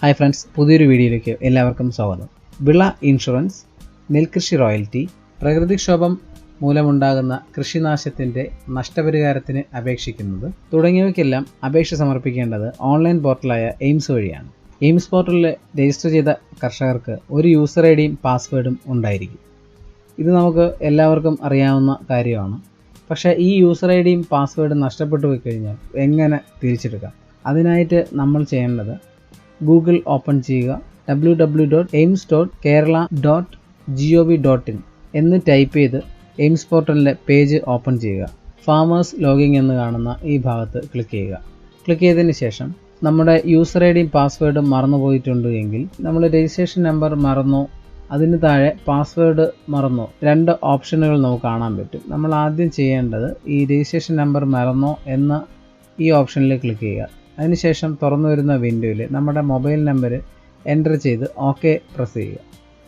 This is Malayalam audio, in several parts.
ഹായ് ഫ്രണ്ട്സ്, പുതിയൊരു വീഡിയോയിലേക്ക് എല്ലാവർക്കും സ്വാഗതം. വിള ഇൻഷുറൻസ്, നെൽകൃഷി റോയൽറ്റി, പ്രകൃതിക്ഷോഭം മൂലമുണ്ടാകുന്ന കൃഷിനാശത്തിൻ്റെ നഷ്ടപരിഹാരത്തിന് അപേക്ഷിക്കുന്നത് തുടങ്ങിയവയ്ക്കെല്ലാം അപേക്ഷ സമർപ്പിക്കേണ്ടത് ഓൺലൈൻ പോർട്ടലായ എയിംസ് വഴിയാണ്. എയിംസ് പോർട്ടലിൽ രജിസ്റ്റർ ചെയ്ത കർഷകർക്ക് ഒരു യൂസർ ഐ ഡിയും പാസ്വേഡും ഉണ്ടായിരിക്കും. ഇത് നമുക്ക് എല്ലാവർക്കും അറിയാവുന്ന കാര്യമാണ്. പക്ഷേ ഈ യൂസർ ഐ ഡിയും പാസ്വേഡും നഷ്ടപ്പെട്ടു പോയി കഴിഞ്ഞാൽ എങ്ങനെ തിരിച്ചെടുക്കാം? അതിനായിട്ട് നമ്മൾ ചെയ്യേണ്ടത് ഗൂഗിൾ ഓപ്പൺ ചെയ്യുക, www.aims.kerala.gov.in എന്ന് ടൈപ്പ് ചെയ്ത് എയിംസ് പോർട്ടലിൻ്റെ പേജ് ഓപ്പൺ ചെയ്യുക. ഫാമേഴ്സ് ലോഗിൻ എന്ന് കാണുന്ന ഈ ഭാഗത്ത് ക്ലിക്ക് ചെയ്യുക. ക്ലിക്ക് ചെയ്തതിന് ശേഷം നമ്മുടെ യൂസർ ഐ ഡിയും പാസ്വേഡും മറന്നുപോയിട്ടുണ്ട് എങ്കിൽ, നമ്മൾ രജിസ്ട്രേഷൻ നമ്പർ മറന്നോ, അതിന് താഴെ പാസ്വേഡ് മറന്നോ, രണ്ട് ഓപ്ഷനുകൾ നമുക്ക് കാണാൻ പറ്റും. നമ്മൾ ആദ്യം ചെയ്യേണ്ടത് ഈ രജിസ്ട്രേഷൻ നമ്പർ മറന്നോ എന്ന ഈ ഓപ്ഷനിൽ ക്ലിക്ക് ചെയ്യുക. അതിനുശേഷം തുറന്നു വരുന്ന വിൻഡോയിൽ നമ്മുടെ മൊബൈൽ നമ്പർ എൻ്റർ ചെയ്ത് ഓക്കെ പ്രസ് ചെയ്യുക.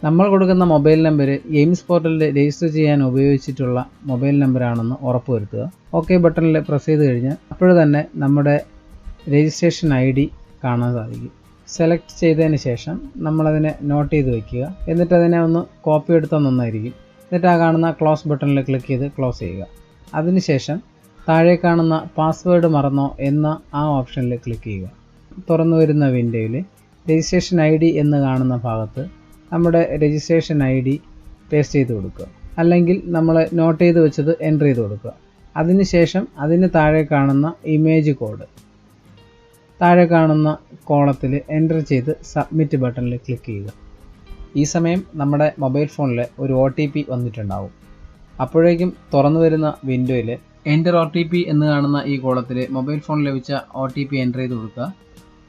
നമ്മൾ കൊടുക്കുന്ന മൊബൈൽ നമ്പർ എയിംസ് പോർട്ടലിൽ രജിസ്റ്റർ ചെയ്യാൻ ഉപയോഗിച്ചിട്ടുള്ള മൊബൈൽ നമ്പറാണെന്ന് ഉറപ്പുവരുത്തുക. ഓക്കെ ബട്ടണിൽ പ്രസ് ചെയ്ത് കഴിഞ്ഞാൽ അപ്പോൾ തന്നെ നമ്മുടെ രജിസ്ട്രേഷൻ ഐ ഡി കാണാൻ സാധിക്കും. സെലക്ട് ചെയ്തതിന് ശേഷം നമ്മളതിനെ നോട്ട് ചെയ്ത് വയ്ക്കുക. എന്നിട്ട് അതിനെ ഒന്ന് കോപ്പി എടുത്താൽ നന്നായിരിക്കും. എന്നിട്ട് ആ കാണുന്ന ക്ലോസ് ബട്ടണിൽ ക്ലിക്ക് ചെയ്ത് ക്ലോസ് ചെയ്യുക. അതിനുശേഷം താഴെ കാണുന്ന പാസ്വേഡ് മറന്നോ എന്ന ആ ഓപ്ഷനിൽ ക്ലിക്ക് ചെയ്യുക. തുറന്നു വരുന്ന വിൻഡോയിൽ രജിസ്ട്രേഷൻ ഐ ഡി എന്ന് കാണുന്ന ഭാഗത്ത് നമ്മുടെ രജിസ്ട്രേഷൻ ഐ ഡി പേസ്റ്റ് ചെയ്ത് കൊടുക്കുക. അല്ലെങ്കിൽ നമ്മൾ നോട്ട് ചെയ്ത് വെച്ചത് എൻ്റർ ചെയ്ത് കൊടുക്കുക. അതിനുശേഷം അതിന് താഴെ കാണുന്ന ഇമേജ് കോഡ് താഴെ കാണുന്ന കോളത്തിൽ എൻ്റർ ചെയ്ത് സബ്മിറ്റ് ബട്ടണിൽ ക്ലിക്ക് ചെയ്യുക. ഈ സമയം നമ്മുടെ മൊബൈൽ ഫോണിൽ ഒരു OTP വന്നിട്ടുണ്ടാവും. അപ്പോഴേക്കും തുറന്നു വരുന്ന വിൻഡോയിൽ എൻ്റർ OTP എന്ന് കാണുന്ന ഈ കോളത്തിൽ മൊബൈൽ ഫോണിൽ ലഭിച്ച OTP എൻ്റർ ചെയ്ത് കൊടുക്കുക.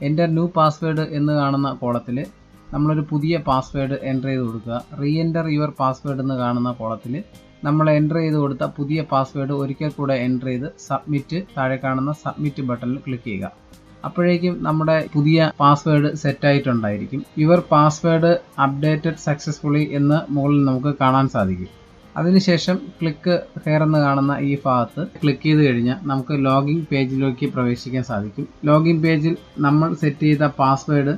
എൻ്റർ ന്യൂ പാസ്വേഡ് എന്ന് കാണുന്ന കോളത്തിൽ നമ്മളൊരു പുതിയ പാസ്വേഡ് എൻ്റർ ചെയ്ത് കൊടുക്കുക. റീ എൻ്റർ യുവർ പാസ്വേഡ് എന്ന് കാണുന്ന കോളത്തിൽ നമ്മൾ എൻ്റർ ചെയ്ത് കൊടുത്ത പുതിയ പാസ്വേഡ് ഒരിക്കൽ കൂടെ എൻ്റർ ചെയ്ത് സബ്മിറ്റ് താഴെ കാണുന്ന സബ്മിറ്റ് ബട്ടണിൽ ക്ലിക്ക് ചെയ്യുക. അപ്പോഴേക്കും നമ്മുടെ പുതിയ പാസ്വേഡ് സെറ്റായിട്ടുണ്ടായിരിക്കും. യുവർ പാസ്വേഡ് അപ്ഡേറ്റഡ് സക്സസ്ഫുള്ളി എന്ന് മുകളിൽ നമുക്ക് കാണാൻ സാധിക്കും. അതിനുശേഷം ക്ലിക്ക് ഹെയർ എന്ന് കാണുന്ന ഈ ഭാഗത്ത് ക്ലിക്ക് ചെയ്ത് കഴിഞ്ഞാൽ നമുക്ക് ലോഗിൻ പേജിലേക്ക് പ്രവേശിക്കാൻ സാധിക്കും. ലോഗിൻ പേജിൽ നമ്മൾ സെറ്റ് ചെയ്ത പാസ്വേഡ്,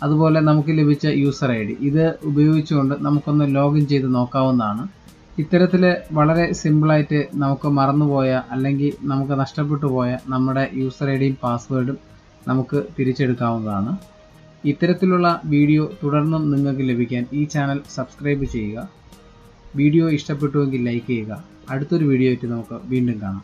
അതുപോലെ നമുക്ക് ലഭിച്ച യൂസർ ഐ ഡി, ഇത് ഉപയോഗിച്ചുകൊണ്ട് നമുക്കൊന്ന് ലോഗിൻ ചെയ്ത് നോക്കാവുന്നതാണ്. ഇത്തരത്തിൽ വളരെ സിമ്പിളായിട്ട് നമുക്ക് മറന്നുപോയ അല്ലെങ്കിൽ നമുക്ക് നഷ്ടപ്പെട്ടു പോയ നമ്മുടെ യൂസർ ഐ ഡിയും പാസ്വേഡും നമുക്ക് തിരിച്ചെടുക്കാവുന്നതാണ്. ഇത്തരത്തിലുള്ള വീഡിയോ തുടർന്നും നിങ്ങൾക്ക് ലഭിക്കാൻ ഈ ചാനൽ സബ്സ്ക്രൈബ് ചെയ്യുക. വീഡിയോ ഇഷ്ടപ്പെട്ടുവെങ്കിൽ ലൈക്ക് ചെയ്യുക. അടുത്തൊരു വീഡിയോ ആയിട്ട് നമുക്ക് വീണ്ടും കാണാം.